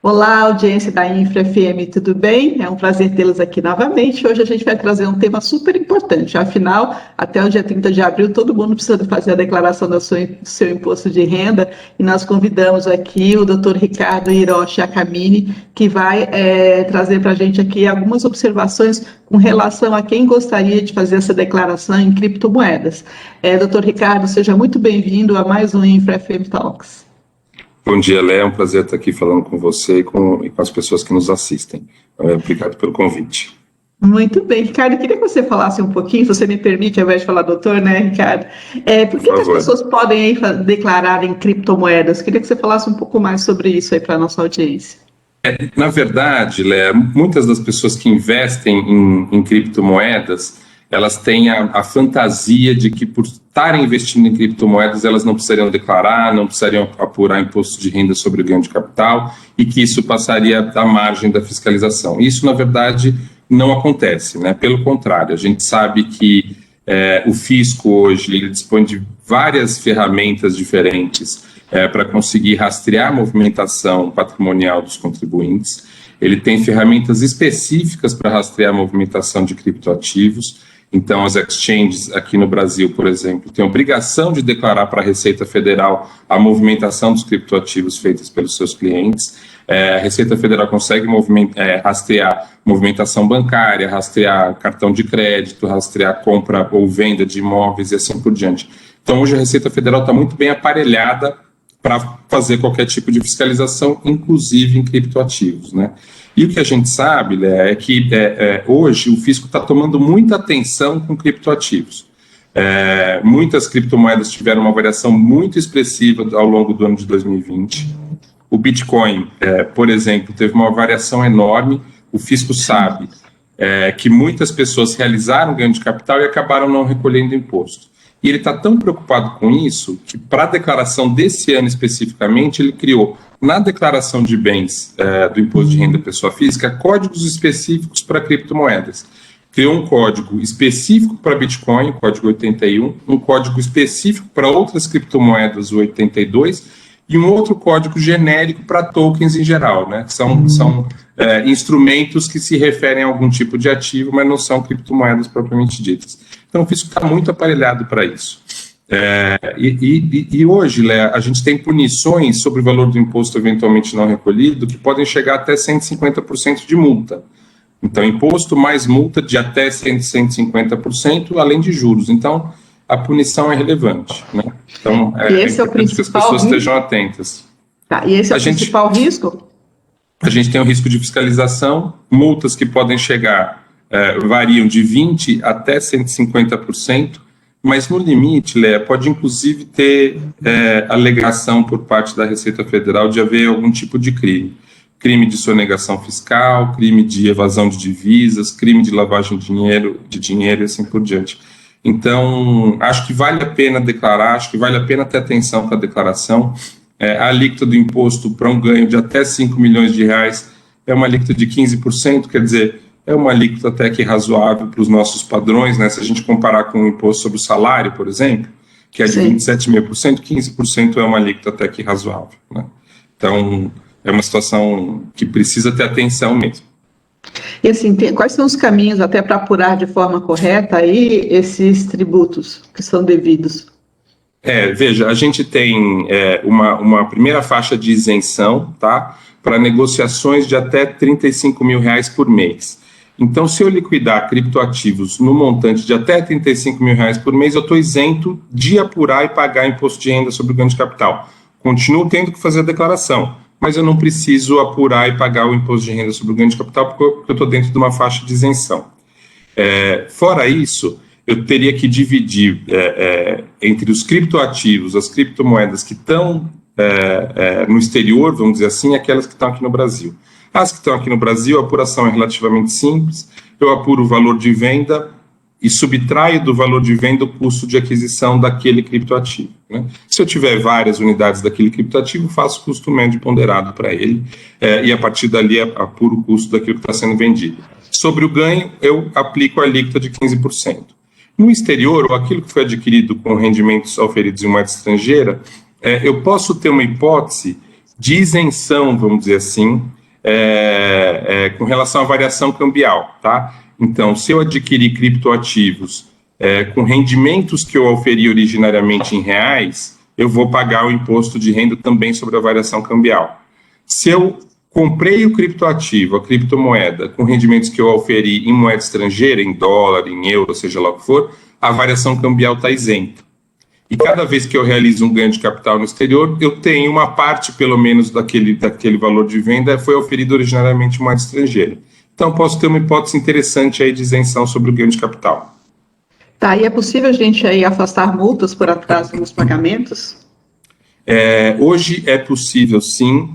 Olá, audiência da Infra FM, tudo bem? É um prazer tê-los aqui novamente. Hoje a gente vai trazer um tema super importante. Afinal, até o dia 30 de abril, todo mundo precisa fazer a declaração do seu imposto de renda e nós convidamos aqui o Dr. Ricardo Hiroshi Akamine, que vai trazer para a gente aqui algumas observações com relação a quem gostaria de fazer essa declaração em criptomoedas. Dr. Ricardo, seja muito bem-vindo a mais um Infra FM Talks. Bom dia, Léa. É um prazer estar aqui falando com você e com as pessoas que nos assistem. Obrigado pelo convite. Muito bem, Ricardo, eu queria que você falasse um pouquinho, se você me permite, ao invés de falar doutor, né, Ricardo? Por que as pessoas podem aí declarar em criptomoedas? Eu queria que você falasse um pouco mais sobre isso aí para a nossa audiência. Na verdade, Léa, muitas das pessoas que investem em criptomoedas, elas têm a fantasia de que por estarem investindo em criptomoedas, elas não precisariam declarar, não precisariam apurar imposto de renda sobre o ganho de capital e que isso passaria da margem da fiscalização. Isso, na verdade, não acontece, né? Pelo contrário, a gente sabe que o fisco hoje ele dispõe de várias ferramentas diferentes para conseguir rastrear a movimentação patrimonial dos contribuintes. Ele tem ferramentas específicas para rastrear a movimentação de criptoativos. Então, as exchanges aqui no Brasil, por exemplo, têm obrigação de declarar para a Receita Federal a movimentação dos criptoativos feitas pelos seus clientes. A Receita Federal consegue rastrear movimentação bancária, rastrear cartão de crédito, rastrear compra ou venda de imóveis e assim por diante. Então, hoje a Receita Federal está muito bem aparelhada para fazer qualquer tipo de fiscalização, inclusive em criptoativos, né? E o que a gente sabe, Léa, é que hoje o fisco está tomando muita atenção com criptoativos. Muitas criptomoedas tiveram uma variação muito expressiva ao longo do ano de 2020. O Bitcoin, por exemplo, teve uma variação enorme. O fisco sabe que muitas pessoas realizaram ganho de capital e acabaram não recolhendo imposto. E ele está tão preocupado com isso que, para a declaração desse ano especificamente, ele criou, na declaração de bens do imposto de renda da pessoa física, códigos específicos para criptomoedas. Criou um código específico para Bitcoin, o código 81, um código específico para outras criptomoedas, o 82, e um outro código genérico para tokens em geral, né? São instrumentos que se referem a algum tipo de ativo, mas não são criptomoedas propriamente ditas. Então, o fisco está muito aparelhado para isso. E hoje, Léa, a gente tem punições sobre o valor do imposto eventualmente não recolhido que podem chegar até 150% de multa. Então, imposto mais multa de até 150%, além de juros. Então, a punição é relevante, né? Então, esse é o principal que as pessoas estejam atentas. Tá, e esse é o principal risco? A gente tem o risco de fiscalização, multas que podem chegar, variam de 20% até 150%, mas no limite, Léa, pode inclusive ter alegação por parte da Receita Federal de haver algum tipo de crime. Crime de sonegação fiscal, crime de evasão de divisas, crime de lavagem de dinheiro e assim por diante. Então, acho que vale a pena declarar, acho que vale a pena ter atenção para a declaração. A alíquota do imposto para um ganho de até 5 milhões de reais é uma alíquota de 15%, quer dizer, é uma alíquota até que razoável para os nossos padrões, né? Se a gente comparar com o imposto sobre o salário, por exemplo, que é de 27,5%, 15% é uma alíquota até que razoável, né? Então, é uma situação que precisa ter atenção mesmo. E assim, quais são os caminhos até para apurar de forma correta aí esses tributos que são devidos? Veja, a gente tem uma primeira faixa de isenção, tá? Para negociações de até R$35 mil por mês. Então, se eu liquidar criptoativos no montante de até R$35 mil por mês, eu estou isento de apurar e pagar imposto de renda sobre o ganho de capital. Continuo tendo que fazer a declaração, mas eu não preciso apurar e pagar o imposto de renda sobre o ganho de capital porque eu estou dentro de uma faixa de isenção. Fora isso, eu teria que dividir entre os criptoativos, as criptomoedas que estão no exterior, vamos dizer assim, aquelas que estão aqui no Brasil. As que estão aqui no Brasil, a apuração é relativamente simples, eu apuro o valor de venda e subtraio do valor de venda o custo de aquisição daquele criptoativo, né? Se eu tiver várias unidades daquele criptoativo, faço custo médio ponderado para ele e a partir dali apuro o custo daquilo que está sendo vendido. Sobre o ganho, eu aplico a alíquota de 15%. No exterior, ou aquilo que foi adquirido com rendimentos auferidos em moeda estrangeira, eu posso ter uma hipótese de isenção, vamos dizer assim, com relação à variação cambial, tá? Então, se eu adquirir criptoativos com rendimentos que eu oferi originariamente em reais, eu vou pagar o imposto de renda também sobre a variação cambial. Se eu comprei o criptoativo, a criptomoeda, com rendimentos que eu oferi em moeda estrangeira, em dólar, em euro, seja lá o que for, a variação cambial está isenta. E cada vez que eu realizo um ganho de capital no exterior, eu tenho uma parte, pelo menos, daquele valor de venda foi oferido originariamente em moeda estrangeira. Então, posso ter uma hipótese interessante aí de isenção sobre o ganho de capital. Tá, e é possível a gente aí afastar multas por atraso nos pagamentos? Hoje é possível, sim,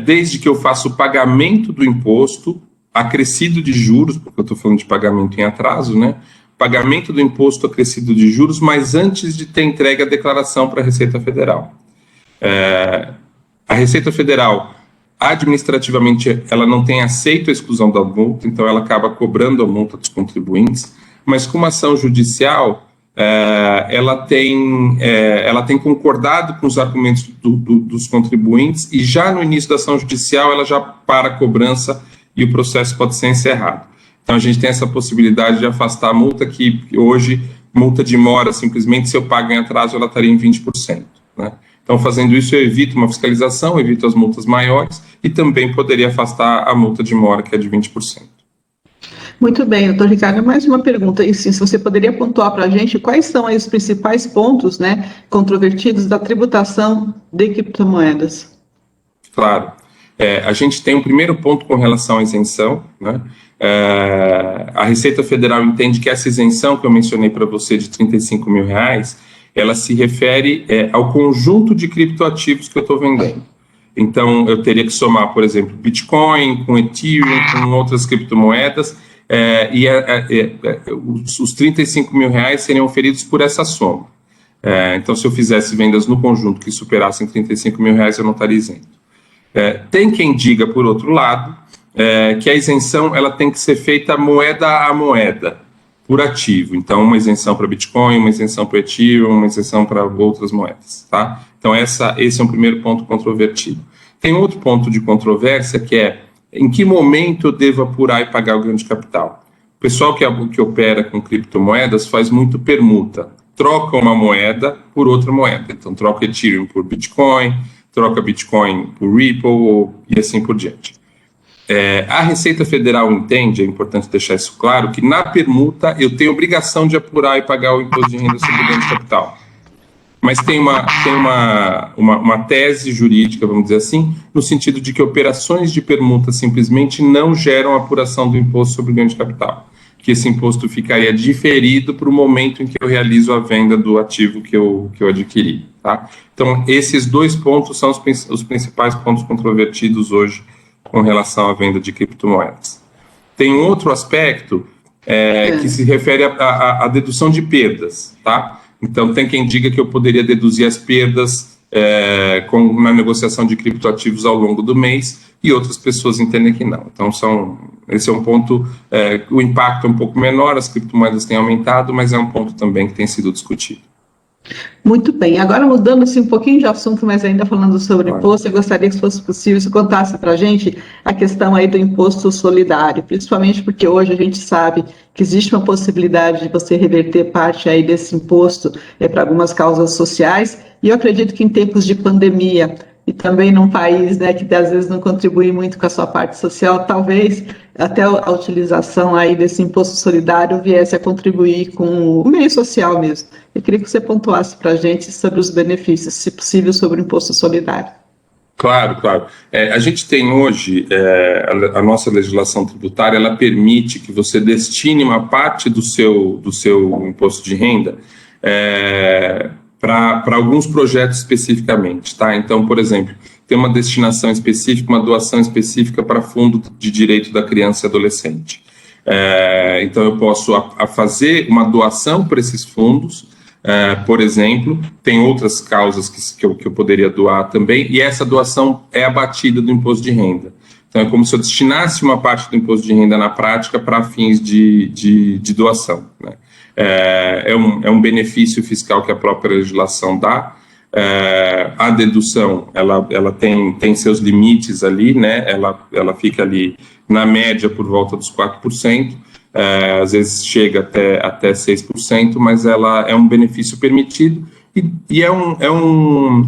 desde que eu faça o pagamento do imposto acrescido de juros, porque eu estou falando de pagamento em atraso, né? Pagamento do imposto acrescido de juros, mas antes de ter entregue a declaração para a Receita Federal. A Receita Federal, administrativamente, ela não tem aceito a exclusão da multa, então ela acaba cobrando a multa dos contribuintes, mas com uma ação judicial, ela tem concordado com os argumentos dos contribuintes e já no início da ação judicial ela já para a cobrança e o processo pode ser encerrado. Então a gente tem essa possibilidade de afastar a multa que hoje, multa de mora, simplesmente se eu pago em atraso ela estaria em 20%. Né? Então fazendo isso eu evito uma fiscalização, evito as multas maiores e também poderia afastar a multa de mora que é de 20%. Muito bem, doutor Ricardo, mais uma pergunta. E sim, se você poderia pontuar para a gente quais são aí os principais pontos, né, controvertidos da tributação de criptomoedas? Claro. A gente tem um primeiro ponto com relação à isenção, né? A Receita Federal entende que essa isenção que eu mencionei para você de R$35 mil, ela se refere ao conjunto de criptoativos que eu estou vendendo. Então, eu teria que somar, por exemplo, Bitcoin, com Ethereum, com outras criptomoedas, os R$35 mil seriam oferidos por essa soma. Então, se eu fizesse vendas no conjunto que superassem R$35 mil, eu não estaria isento. Tem quem diga, por outro lado, que a isenção ela tem que ser feita moeda a moeda, por ativo. Então, uma isenção para Bitcoin, uma isenção para Ethereum, uma isenção para outras moedas. Tá? Então, esse é um primeiro ponto controvertido. Tem outro ponto de controvérsia que é em que momento eu devo apurar e pagar o ganho de capital. O pessoal que opera com criptomoedas faz muito permuta. Troca uma moeda por outra moeda. Então, troca Ethereum por Bitcoin, troca Bitcoin por Ripple e assim por diante. A Receita Federal entende, é importante deixar isso claro, que na permuta eu tenho obrigação de apurar e pagar o imposto de renda sobre o ganho de capital. Mas tem uma tese jurídica, vamos dizer assim, no sentido de que operações de permuta simplesmente não geram apuração do imposto sobre o ganho de capital, que esse imposto ficaria diferido para o momento em que eu realizo a venda do ativo que eu adquiri. Tá? Então, esses dois pontos são os principais pontos controvertidos hoje com relação à venda de criptomoedas. Tem um outro aspecto que se refere à dedução de perdas, tá? Então, tem quem diga que eu poderia deduzir as perdas na negociação de criptoativos ao longo do mês e outras pessoas entendem que não. Então, esse é um ponto, o impacto é um pouco menor, as criptomoedas têm aumentado, mas é um ponto também que tem sido discutido. Muito bem, agora mudando assim, um pouquinho de assunto, mas ainda falando sobre imposto, eu gostaria que, se fosse possível, você contasse para a gente a questão aí do imposto solidário, principalmente porque hoje a gente sabe que existe uma possibilidade de você reverter parte aí desse imposto para algumas causas sociais, e eu acredito que em tempos de pandemia, e também num país, né, que às vezes não contribui muito com a sua parte social, talvez até a utilização aí desse imposto solidário viesse a contribuir com o meio social mesmo. Eu queria que você pontuasse para a gente sobre os benefícios, se possível, sobre o imposto solidário. Claro, claro. A gente tem hoje, a nossa legislação tributária, ela permite que você destine uma parte do seu imposto de renda para alguns projetos especificamente, tá? Então, por exemplo, tem uma destinação específica, uma doação específica para fundo de direito da criança e adolescente. Então, eu posso fazer uma doação para esses fundos, por exemplo, tem outras causas que eu poderia doar também, e essa doação é abatida do imposto de renda. Então, é como se eu destinasse uma parte do imposto de renda na prática para fins de doação, né? É um benefício fiscal que a própria legislação dá. A dedução, ela tem seus limites ali, né? Ela fica ali na média por volta dos 4%, às vezes chega até 6%, mas ela é um benefício permitido e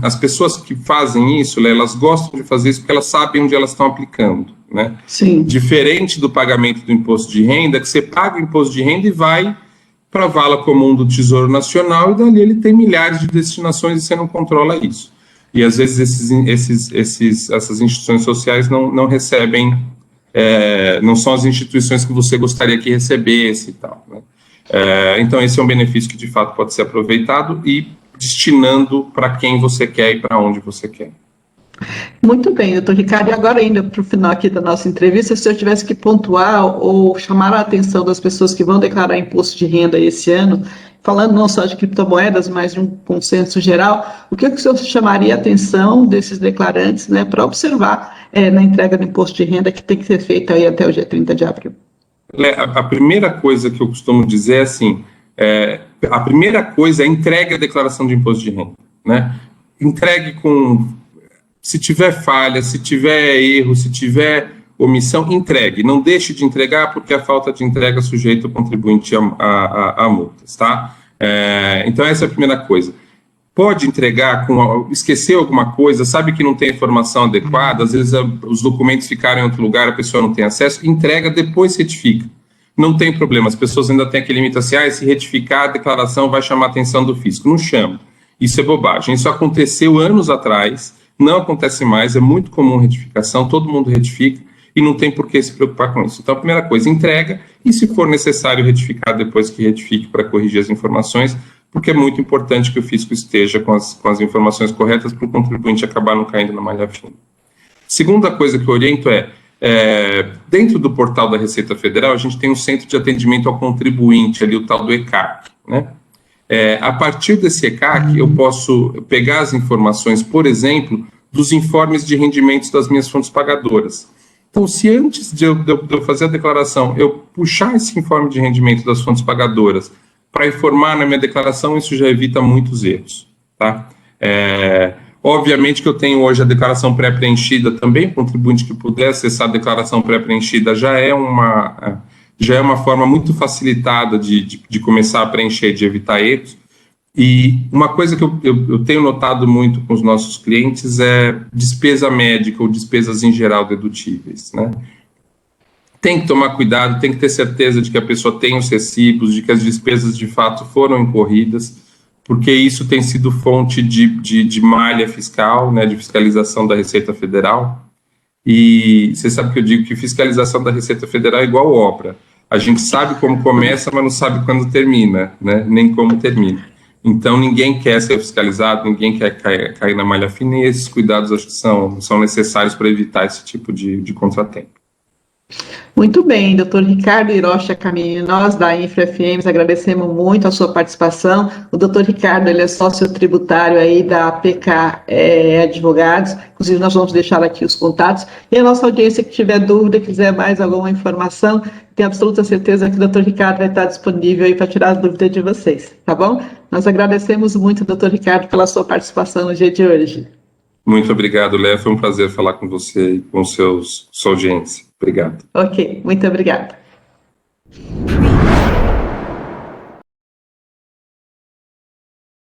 as pessoas que fazem isso, né, elas gostam de fazer isso porque elas sabem onde elas estão aplicando, né? Sim. Diferente do pagamento do imposto de renda, que você paga o imposto de renda e vai para a vala comum do Tesouro Nacional, e dali ele tem milhares de destinações e você não controla isso. E às vezes essas instituições sociais não recebem, não são as instituições que você gostaria que recebesse e tal, né? Então esse é um benefício que de fato pode ser aproveitado e destinando para quem você quer e para onde você quer. Muito bem, doutor Ricardo. E agora, ainda para o final aqui da nossa entrevista, se eu tivesse que pontuar ou chamar a atenção das pessoas que vão declarar imposto de renda esse ano, falando não só de criptomoedas, mas de um consenso geral, o que o senhor chamaria a atenção desses declarantes, né, para observar na entrega do imposto de renda que tem que ser feita aí até o dia 30 de abril? A primeira coisa que eu costumo dizer é assim, a primeira coisa é entregue a declaração de imposto de renda, né? Entregue se tiver falha, se tiver erro, se tiver omissão, entregue. Não deixe de entregar, porque a falta de entrega sujeita o contribuinte a multas, tá? Então, essa é a primeira coisa. Pode entregar, esqueceu alguma coisa, sabe que não tem informação adequada, às vezes os documentos ficaram em outro lugar, a pessoa não tem acesso, entrega, depois retifica. Não tem problema, as pessoas ainda têm aquele limite assim, se retificar a declaração vai chamar a atenção do fisco. Não chama. Isso é bobagem. Isso aconteceu anos atrás, não acontece mais, é muito comum retificação, todo mundo retifica e não tem por que se preocupar com isso. Então, a primeira coisa, entrega, e se for necessário retificar, depois que retifique para corrigir as informações, porque é muito importante que o fisco esteja com as informações corretas para o contribuinte acabar não caindo na malha fina. Segunda coisa que eu oriento dentro do portal da Receita Federal, a gente tem um centro de atendimento ao contribuinte, ali o tal do ECAC, né? A partir desse ECAC, eu posso pegar as informações, por exemplo, dos informes de rendimentos das minhas fontes pagadoras. Então, se antes de eu fazer a declaração, eu puxar esse informe de rendimento das fontes pagadoras para informar na minha declaração, isso já evita muitos erros, tá? Obviamente que eu tenho hoje a declaração pré-preenchida também, o contribuinte que puder acessar a declaração pré-preenchida já é uma forma muito facilitada de começar a preencher, de evitar erros. E uma coisa que eu tenho notado muito com os nossos clientes é despesa médica ou despesas em geral dedutíveis, né? Tem que tomar cuidado, tem que ter certeza de que a pessoa tem os recibos, de que as despesas de fato foram incorridas, porque isso tem sido fonte de malha fiscal, né, de fiscalização da Receita Federal. E você sabe que eu digo que fiscalização da Receita Federal é igual obra. A gente sabe como começa, mas não sabe quando termina, né? Nem como termina. Então, ninguém quer ser fiscalizado, ninguém quer cair na malha fina, e esses cuidados acho que são necessários para evitar esse tipo de contratempo. Muito bem, doutor Ricardo Hiroshi Kamini, nós da InfraFMs agradecemos muito a sua participação. O doutor Ricardo, ele é sócio tributário aí da PK Advogados, inclusive nós vamos deixar aqui os contatos, e a nossa audiência que tiver dúvida, quiser mais alguma informação, tenho absoluta certeza que o doutor Ricardo vai estar disponível aí para tirar as dúvidas de vocês, tá bom? Nós agradecemos muito, doutor Ricardo, pela sua participação no dia de hoje. Muito obrigado, Léa, foi um prazer falar com você e com sua audiência. Obrigado. Ok, muito obrigada.